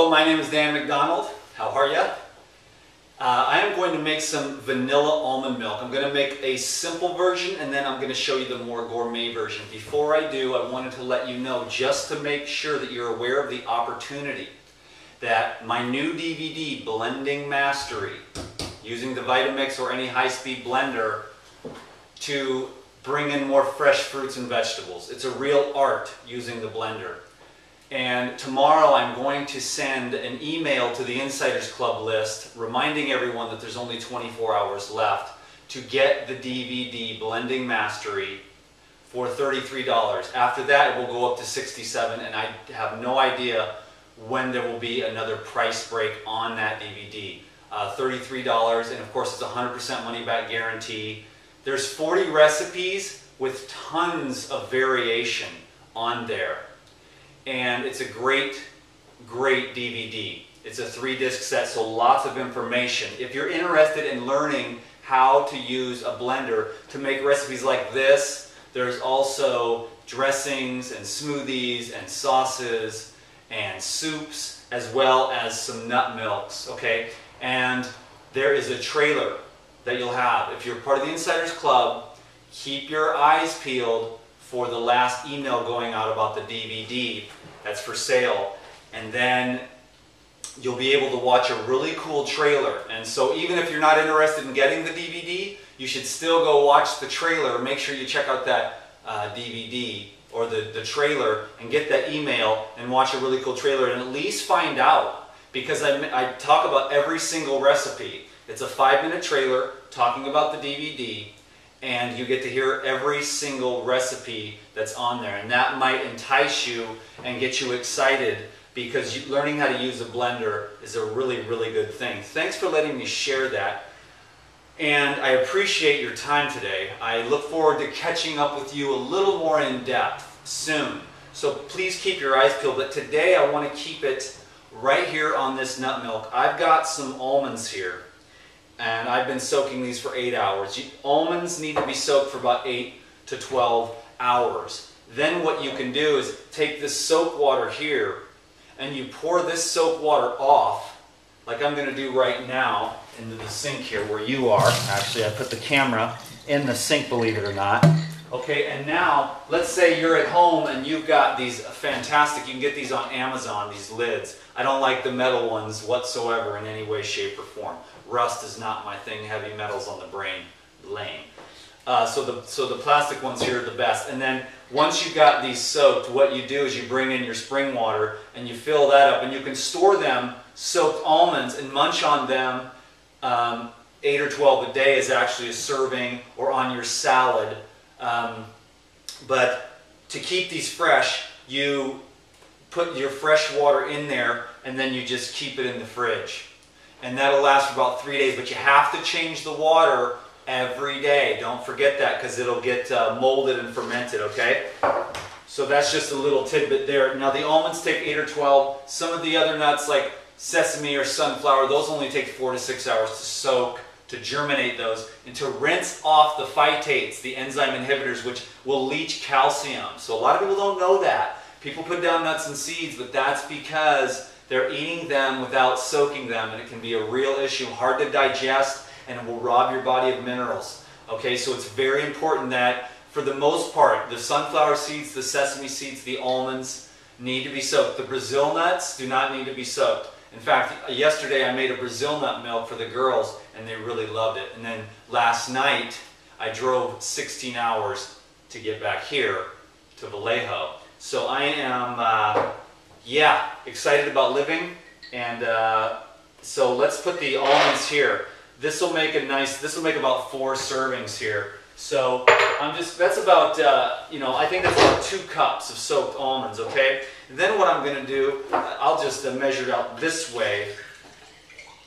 Hello, my name is Dan McDonald. How are you? I am going to make some vanilla almond milk. I'm going to make a simple version and then I'm going to show you the more gourmet version. Before I do, I wanted to let you know, just to make sure that you're aware of the opportunity, that my new DVD, Blending Mastery, using the Vitamix or any high-speed blender to bring in more fresh fruits and vegetables. It's a real art using the blender. And tomorrow I'm going to send an email to the Insiders Club list reminding everyone that there's only 24 hours left to get the DVD Blending Mastery for $33. After that it will go up to $67, and I have no idea when there will be another price break on that DVD. $33, and of course it's 100% money back guarantee. There's 40 recipes with tons of variation on there. And it's a great DVD. It's a 3-disc set, so lots of information. If you're interested in learning how to use a blender to make recipes like this, there's also dressings and smoothies and sauces and soups, as well as some nut milks, okay? And there is a trailer that you'll have. If you're part of the Insiders Club, keep your eyes peeled for the last email going out about the DVD that's for sale, and then you'll be able to watch a really cool trailer. And so even if you're not interested in getting the DVD, you should still go watch the trailer. Make sure you check out that DVD or the trailer and get that email and watch a really cool trailer and at least find out, because I talk about every single recipe. It's a 5-minute trailer talking about the DVD, and you get to hear every single recipe that's on there. And that might entice you and get you excited, because learning how to use a blender is a really, really good thing. Thanks for letting me share that. And I appreciate your time today. I look forward to catching up with you a little more in depth soon. So please keep your eyes peeled. But today I want to keep it right here on this nut milk. I've got some almonds here, and I've been soaking these for 8 hours. Almonds need to be soaked for about 8 to 12 hours. Then what you can do is take this soap water here and you pour this soap water off, like I'm going to do right now, into the sink here where you are. Actually, I put the camera in the sink, believe it or not. Okay, and now let's say you're at home and you've got these fantastic, you can get these on Amazon, these lids. I don't like the metal ones whatsoever in any way, shape, or form. Rust is not my thing. Heavy metals on the brain, lame. So the plastic ones here are the best. And then once you've got these soaked, what you do is you bring in your spring water and you fill that up, and you can store them, soaked almonds, and munch on them 8 or 12 a day is actually a serving, or on your salad. But to keep these fresh, you put your fresh water in there and then you just keep it in the fridge. And that'll last for about 3 days, but you have to change the water every day. Don't forget that, because it'll get molded and fermented, okay? So that's just a little tidbit there. Now the almonds take 8 or 12. Some of the other nuts like sesame or sunflower, those only take 4 to 6 hours to soak, to germinate those, and to rinse off the phytates, the enzyme inhibitors, which will leach calcium. So a lot of people don't know that. People put down nuts and seeds, but that's because they're eating them without soaking them, and it can be a real issue, hard to digest, and it will rob your body of minerals. Okay, so it's very important that, for the most part, the sunflower seeds, the sesame seeds, the almonds need to be soaked. The Brazil nuts do not need to be soaked. In fact, yesterday I made a Brazil nut milk for the girls, and they really loved it. And then last night, I drove 16 hours to get back here to Vallejo. So I am, yeah, excited about living. And so let's put the almonds here. This will make about 4 servings here. So that's about, I think that's about 2 cups of soaked almonds, okay? And then what I'm going to do, I'll just measure it out this way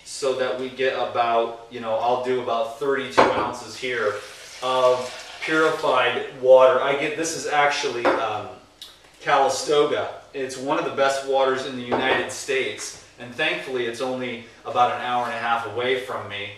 so that we get about, I'll do about 32 ounces here of purified water. This is actually Calistoga. It's one of the best waters in the United States. And thankfully, it's only about an hour and a half away from me.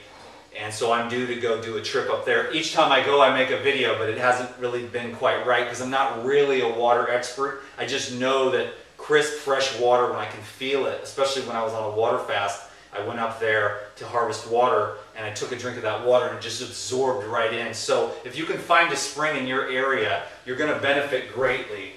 And so I'm due to go do a trip up there. Each time I go, I make a video, but it hasn't really been quite right because I'm not really a water expert. I just know that crisp, fresh water when I can feel it, especially when I was on a water fast. I went up there to harvest water and I took a drink of that water and it just absorbed right in. So if you can find a spring in your area, you're going to benefit greatly.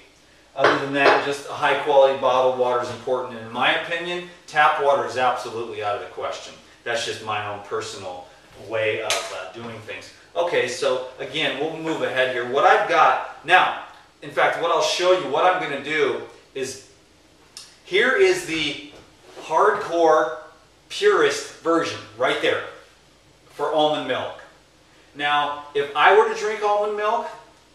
Other than that, just a high quality bottled water is important. And in my opinion, tap water is absolutely out of the question. That's just my own personal way of doing things. Okay, so again, we'll move ahead here. What I've got now, in fact, what I'll show you, what I'm going to do is, here is the hardcore purist version right there for almond milk. Now, if I were to drink almond milk,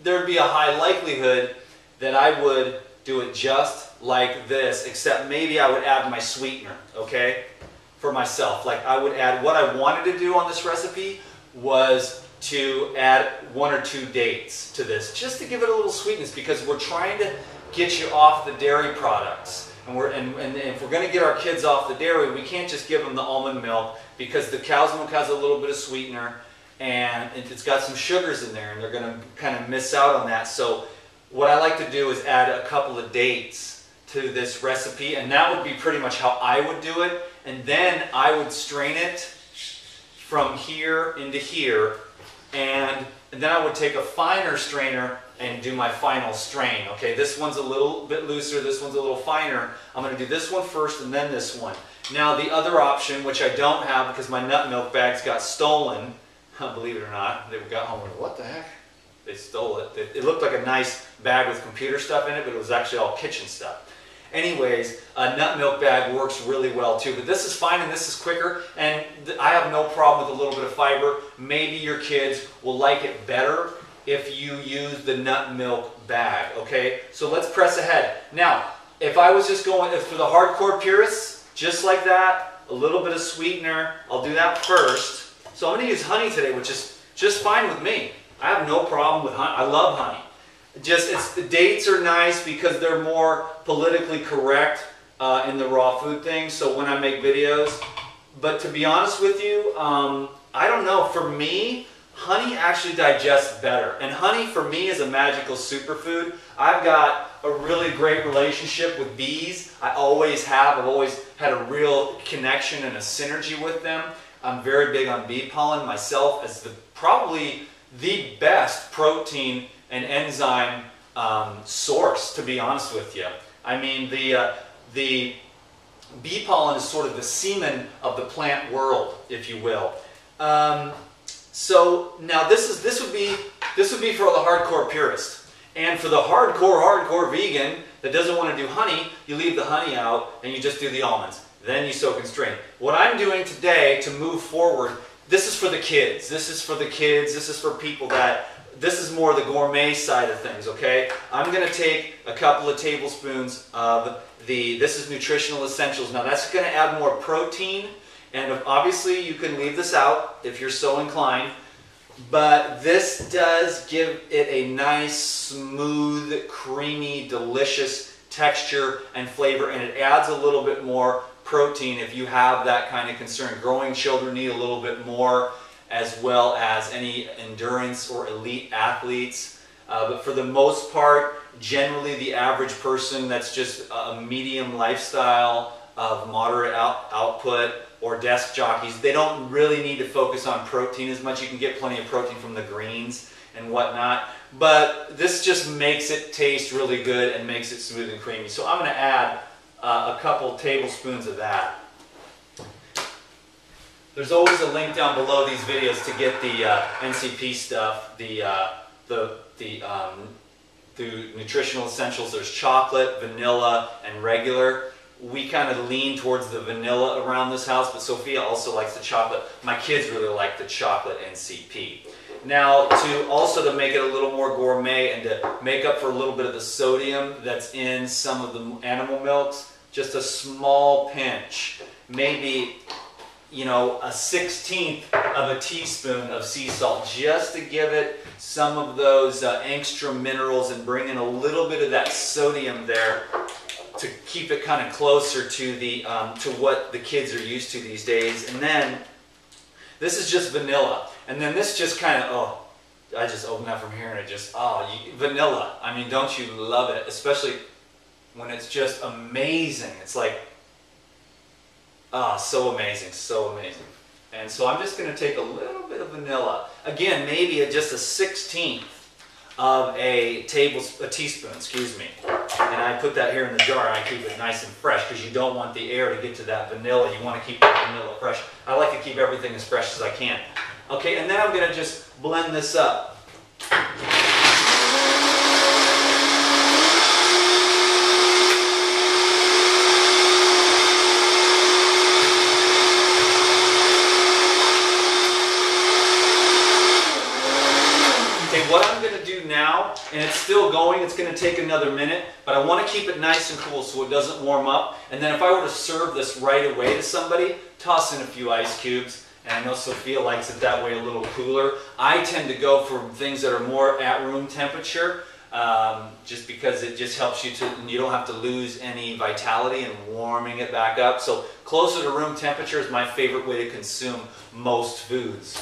there'd be a high likelihood that I would do it just like this, except maybe I would add my sweetener, okay, for myself. Like I would add, what I wanted to do on this recipe was to add 1 or 2 dates to this, just to give it a little sweetness, because we're trying to get you off the dairy products. And if we're going to get our kids off the dairy, we can't just give them the almond milk, because the cow's milk has a little bit of sweetener and it's got some sugars in there, and they're going to kind of miss out on that. So what I like to do is add a couple of dates to this recipe, and that would be pretty much how I would do it. And then I would strain it from here into here, and then I would take a finer strainer and do my final strain. Okay, this one's a little bit looser, this one's a little finer. I'm going to do this one first and then this one. Now the other option, which I don't have because my nut milk bags got stolen, believe it or not, they got home and what the heck? They stole it. It looked like a nice bag with computer stuff in it, but it was actually all kitchen stuff. Anyways, a nut milk bag works really well too, but this is fine and this is quicker, and I have no problem with a little bit of fiber. Maybe your kids will like it better if you use the nut milk bag, okay? So let's press ahead. Now, if I was just going, for the hardcore purists, just like that, a little bit of sweetener, I'll do that first. So I'm gonna use honey today, which is just fine with me. I have no problem with honey. I love honey. The dates are nice because they're more politically correct in the raw food thing, so when I make videos. But to be honest with you, I don't know, for me, honey actually digests better. And honey for me is a magical superfood. I've got a really great relationship with bees. I always have. I've always had a real connection and a synergy with them. I'm very big on bee pollen myself as probably the best protein and enzyme source, to be honest with you. I mean, the bee pollen is sort of the semen of the plant world, if you will. So now this would be for the hardcore purist, and for the hardcore vegan that doesn't want to do honey, you leave the honey out and you just do the almonds. Then you soak and strain. What I'm doing today to move forward, this is for the kids. This is for the kids. This is for people that, this is more the gourmet side of things, okay? I'm going to take a couple of tablespoons of this is Nutritional Essentials. Now that's going to add more protein, and obviously you can leave this out if you're so inclined, but this does give it a nice, smooth, creamy, delicious texture and flavor, and it adds a little bit more protein if you have that kind of concern. Growing children need a little bit more, as well as any endurance or elite athletes. But for the most part, generally the average person that's just a medium lifestyle of moderate output, or desk jockeys, they don't really need to focus on protein as much. You can get plenty of protein from the greens and whatnot, but this just makes it taste really good and makes it smooth and creamy. So I'm going to add a couple tablespoons of that. There's always a link down below these videos to get the NCP stuff, the Nutritional Essentials. There's chocolate, vanilla, and regular. We kind of lean towards the vanilla around this house, but Sophia also likes the chocolate. My kids really like the chocolate NCP. Now, to make it a little more gourmet and to make up for a little bit of the sodium that's in some of the animal milks, just a small pinch, maybe, you know, a 1/16 of a teaspoon of sea salt, just to give it some of those extra minerals and bring in a little bit of that sodium there to keep it kind of closer to the to what the kids are used to these days. And then this is just vanilla, and then this just kind of, oh, I just opened that from here and it just, vanilla. I mean, don't you love it? Especially when it's just amazing. It's like, ah, so amazing, so amazing. And so I'm just going to take a little bit of vanilla. Again, maybe just a 1/16 of a teaspoon, excuse me. And I put that here in the jar and I keep it nice and fresh because you don't want the air to get to that vanilla. You want to keep that vanilla fresh. I like to keep everything as fresh as I can. Okay, and then I'm going to just blend this up. What I'm going to do now, and it's still going, it's going to take another minute, but I want to keep it nice and cool so it doesn't warm up. And then if I were to serve this right away to somebody, toss in a few ice cubes. And I know Sophia likes it that way, a little cooler. I tend to go for things that are more at room temperature, just because it just helps you to, and you don't have to lose any vitality in warming it back up. So closer to room temperature is my favorite way to consume most foods.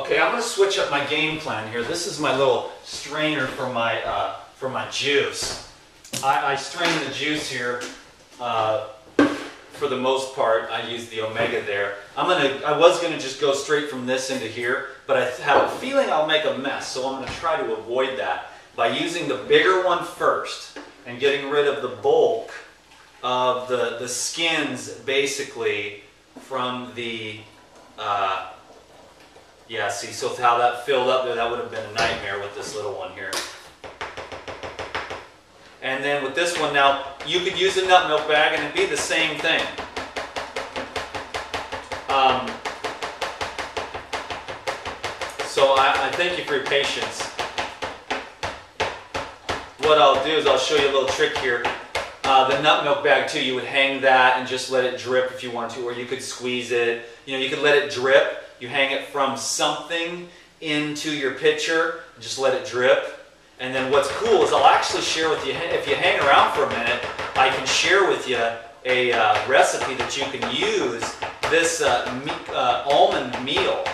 I'm going to switch up my game plan here. This is my little strainer for my juice. I strain the juice here. For the most part, I use the Omega there. I was going to just go straight from this into here, but I have a feeling I'll make a mess, so I'm going to try to avoid that by using the bigger one first and getting rid of the bulk of the skins, basically, from the yeah, see, so how that filled up there, that would have been a nightmare with this little one here. And then with this one now, you could use a nut milk bag and it'd be the same thing. So I thank you for your patience. What I'll do is I'll show you a little trick here. The nut milk bag too, you would hang that and just let it drip if you want to, or you could squeeze it. You know, you could let it drip. You hang it from something into your pitcher, just let it drip. And then what's cool is I'll actually share with you, if you hang around for a minute, I can share with you a recipe that you can use, this almond meal.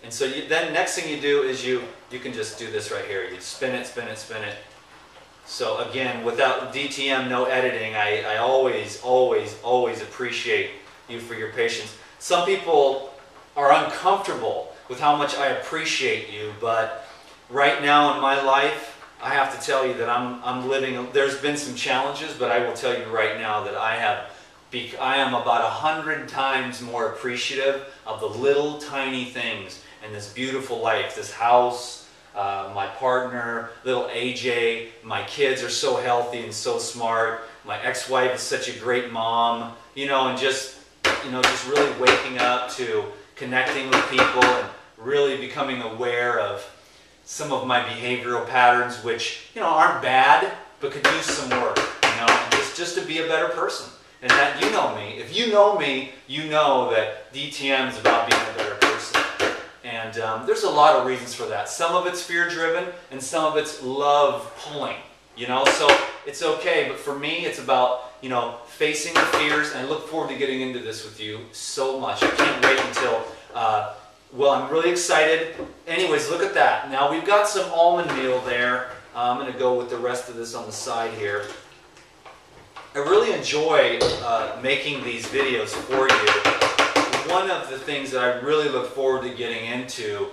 And so then next thing you do is you can just do this right here. You spin it, spin it, spin it. So again, without DTM, no editing, I always, always, always appreciate you for your patience. Some people are uncomfortable with how much I appreciate you, but right now in my life, I have to tell you that I'm living, there's been some challenges, but I will tell you right now that I am about 100 times more appreciative of the little tiny things in this beautiful life, this house, my partner, little AJ, my kids are so healthy and so smart, my ex-wife is such a great mom, you know, and just really waking up to connecting with people and really becoming aware of some of my behavioral patterns, which, you know, aren't bad, but could use some work, you know, just to be a better person. And that, you know me, if you know me, you know that DTM is about being a better person. And there's a lot of reasons for that. Some of it's fear-driven, and some of it's love-pulling, you know, so it's okay, but for me, it's about, you know, facing the fears, and I look forward to getting into this with you so much. I can't wait until, well, I'm really excited. Anyways, look at that. Now we've got some almond meal there. I'm going to go with the rest of this on the side here. I really enjoy making these videos for you. One of the things that I really look forward to getting into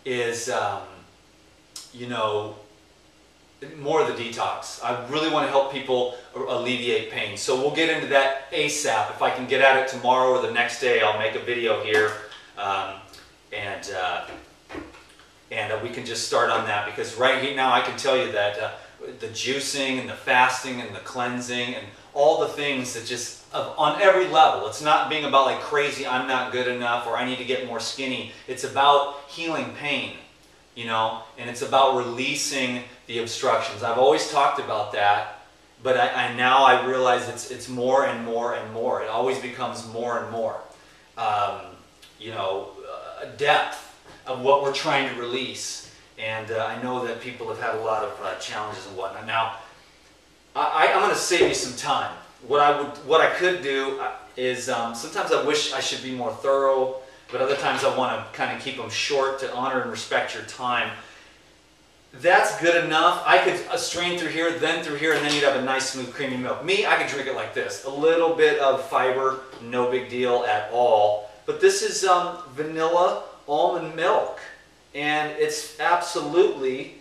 is, you know, more of the detox. I really want to help people alleviate pain. So we'll get into that ASAP. If I can get at it tomorrow or the next day, I'll make a video here. And we can just start on that, because right now I can tell you that the juicing and the fasting and the cleansing and all the things that just, on every level, it's not being about like crazy, I'm not good enough, or I need to get more skinny. It's about healing pain, you know, and it's about releasing the obstructions. I've always talked about that, but now I realize it's more and more and more. It always becomes more and more. You know, depth of what we're trying to release. And I know that people have had a lot of challenges and whatnot. Now, I'm going to save you some time. what I could do is sometimes I wish I should be more thorough, but other times I want to kind of keep them short to honor and respect your time. That's good enough. I could strain through here, then through here, and then you'd have a nice, smooth, creamy milk. Me, I could drink it like this. A little bit of fiber, no big deal at all. But this is vanilla almond milk, and it's absolutely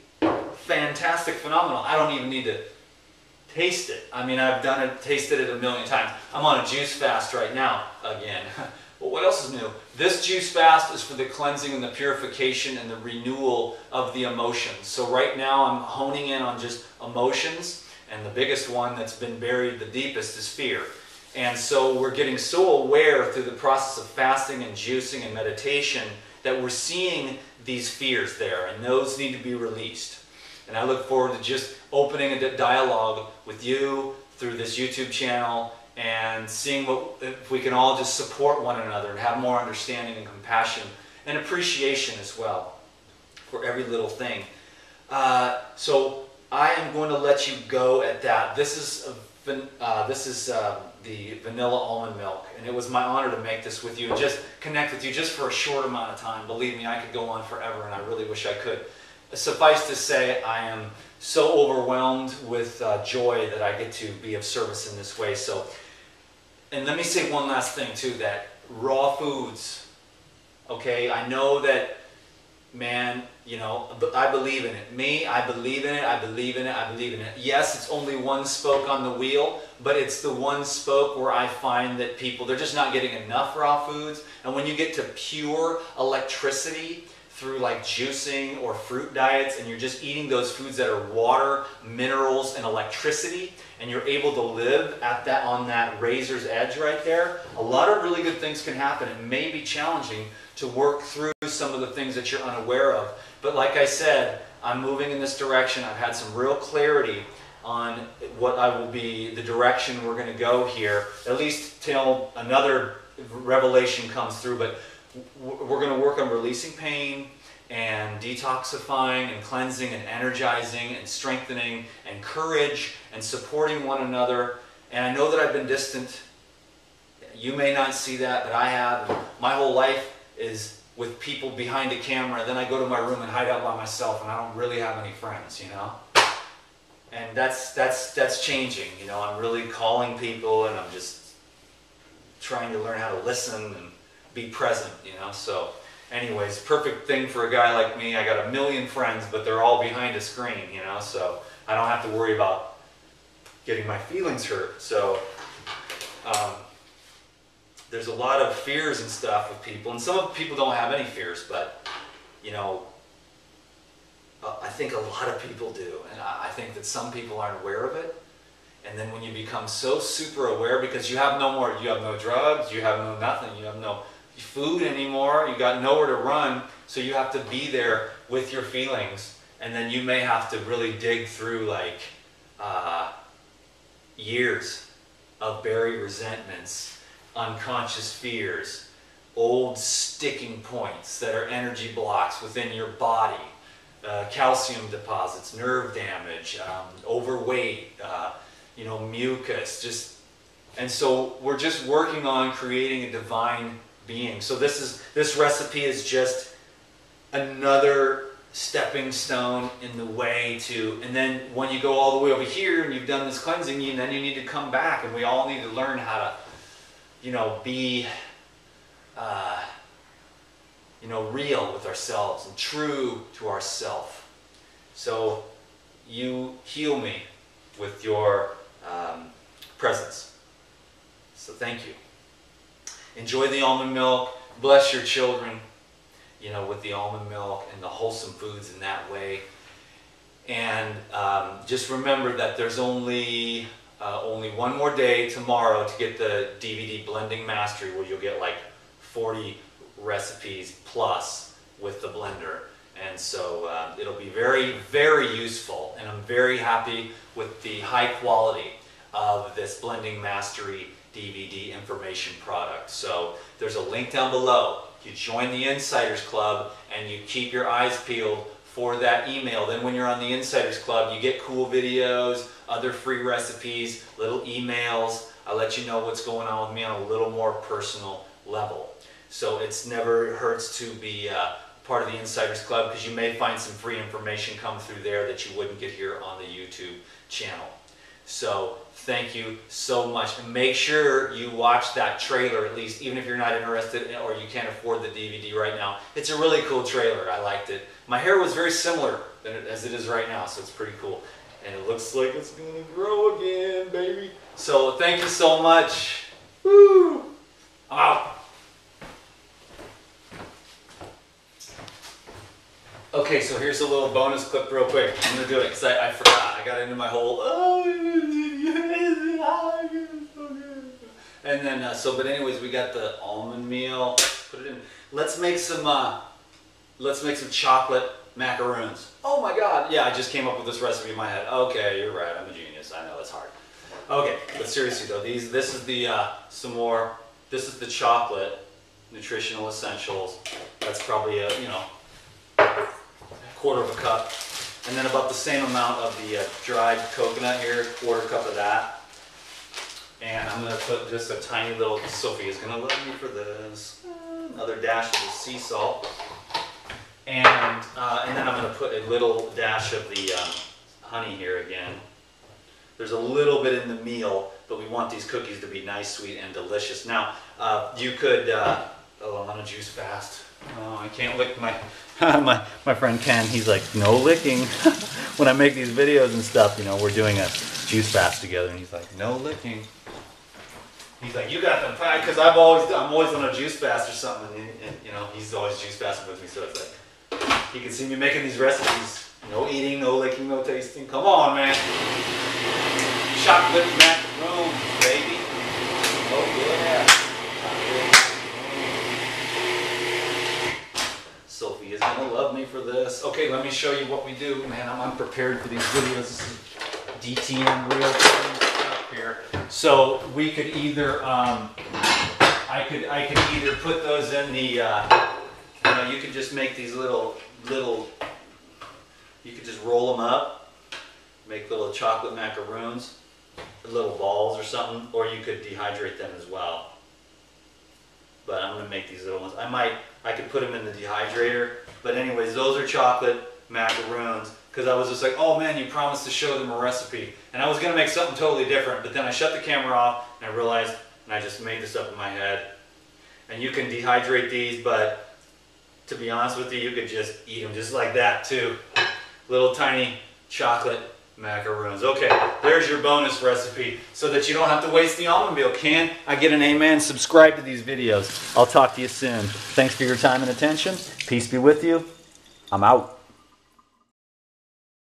fantastic, phenomenal. I don't even need to taste it. I mean, I've done it, tasted it a million times. I'm on a juice fast right now, again. But what else is new? This juice fast is for the cleansing and the purification and the renewal of the emotions. So right now I'm honing in on just emotions, and the biggest one that's been buried the deepest is fear. And so we're getting so aware through the process of fasting and juicing and meditation that we're seeing these fears there, and those need to be released. And I look forward to just opening a dialogue with you through this YouTube channel and seeing if we can all just support one another and have more understanding and compassion and appreciation as well for every little thing. So I am going to let you go at that. This is the vanilla almond milk, and it was my honor to make this with you and just connect with you just for a short amount of time. Believe me, I could go on forever, and I really wish I could. Suffice to say, I am so overwhelmed with joy that I get to be of service in this way. So, and let me say one last thing too, that raw foods, okay, I know that, man, you know, I believe in it. Me, I believe in it, I believe in it, I believe in it. Yes, it's only one spoke on the wheel, but it's the one spoke where I find that people, they're just not getting enough raw foods. And when you get to pure electricity through like juicing or fruit diets, and you're just eating those foods that are water, minerals, and electricity, and you're able to live at that, on that razor's edge right there, a lot of really good things can happen. It may be challenging to work through some of the things that you're unaware of. But like I said, I'm moving in this direction. I've had some real clarity on what I will be, the direction we're going to go here, at least till another revelation comes through. But we're going to work on releasing pain and detoxifying and cleansing and energizing and strengthening and courage and supporting one another. And I know that I've been distant. You may not see that, but I have. My whole life is with people behind a camera. Then I go to my room and hide out by myself, and I don't really have any friends, you know. And that's changing. You know, I'm really calling people, and I'm just trying to learn how to listen and be present, you know. So anyways, perfect thing for a guy like me. I got a million friends, but they're all behind a screen, you know, so I don't have to worry about getting my feelings hurt. So there's a lot of fears and stuff with people, and some people don't have any fears, but you know, I think a lot of people do, and I think that some people aren't aware of it. And then when you become so super aware, because you have no drugs, you have no nothing, you have no food anymore, you got nowhere to run, so you have to be there with your feelings, and then you may have to really dig through like years of buried resentments, unconscious fears, old sticking points that are energy blocks within your body, calcium deposits, nerve damage, overweight, you know, mucus, and so we're just working on creating a divine being. So this recipe is just another stepping stone in the way to, and then when you go all the way over here and you've done this cleansing, then you need to come back, and we all need to learn how to, you know, be you know, real with ourselves and true to ourselves. So you heal me with your presence. So thank you. Enjoy the almond milk. Bless your children, you know, with the almond milk and the wholesome foods in that way. And just remember that there's only one more day tomorrow to get the DVD Blending Mastery, where you'll get like 40 recipes plus with the blender. And so it'll be very, very useful. And I'm very happy with the high quality of this Blending Mastery DVD information product. So there's a link down below. You join the Insiders Club and you keep your eyes peeled for that email. Then when you're on the Insiders Club, you get cool videos, other free recipes, little emails. I let you know what's going on with me on a little more personal level. So it's never hurts to be part of the Insiders Club, because you may find some free information come through there that you wouldn't get here on the YouTube channel. So thank you so much. And make sure you watch that trailer at least, even if you're not interested or you can't afford the DVD right now. It's a really cool trailer. I liked it. My hair was very similar as it is right now, so it's pretty cool. And it looks like it's going to grow again, baby. So thank you so much. Woo! I'm out. Okay, so here's a little bonus clip real quick. I'm going to do it because I forgot. I got into my whole, and then, but anyways, we got the almond meal. Put it in. Let's make some chocolate macaroons. Oh my God. Yeah, I just came up with this recipe in my head. Okay, you're right. I'm a genius. I know it's hard. Okay, but seriously though, this is the, this is the chocolate nutritional essentials. That's probably a, quarter of a cup, and then about the same amount of the dried coconut here, quarter cup of that. And I'm going to put just a tiny little, Sophia's going to love me for this, another dash of the sea salt, and then I'm going to put a little dash of the honey here again. There's a little bit in the meal, but we want these cookies to be nice, sweet, and delicious. Now, you could, oh, I'm on a juice fast. Oh, I can't lick my, my friend Ken, he's like, no licking. When I make these videos and stuff, we're doing a juice fast together, and he's like, no licking. He's like, you got the pie, because I'm always on a juice fast or something, and he's always juice fasting with me, so it's like, he can see me making these recipes. No eating, no licking, no tasting. Come on, man. Chocolate macaroons, baby. Oh, yeah. Sophia's gonna love me for this. Okay, let me show you what we do. Man, I'm unprepared for these videos. This is DTM real time stuff here. So we could either, I could either put those in the, you could just make these little, you could just roll them up, make little chocolate macaroons, little balls or something, or you could dehydrate them as well. But I'm gonna make these little ones. I could put them in the dehydrator. But anyways, those are chocolate macaroons, because I was just like, oh man, you promised to show them a recipe. And I was gonna make something totally different, but then I shut the camera off and I realized, and I just made this up in my head. And you can dehydrate these, but to be honest with you, you could just eat them just like that too. Little tiny chocolate macaroons. Okay, there's your bonus recipe so that you don't have to waste the almond meal. Can I get an amen? Subscribe to these videos. I'll talk to you soon. Thanks for your time and attention. Peace be with you. I'm out.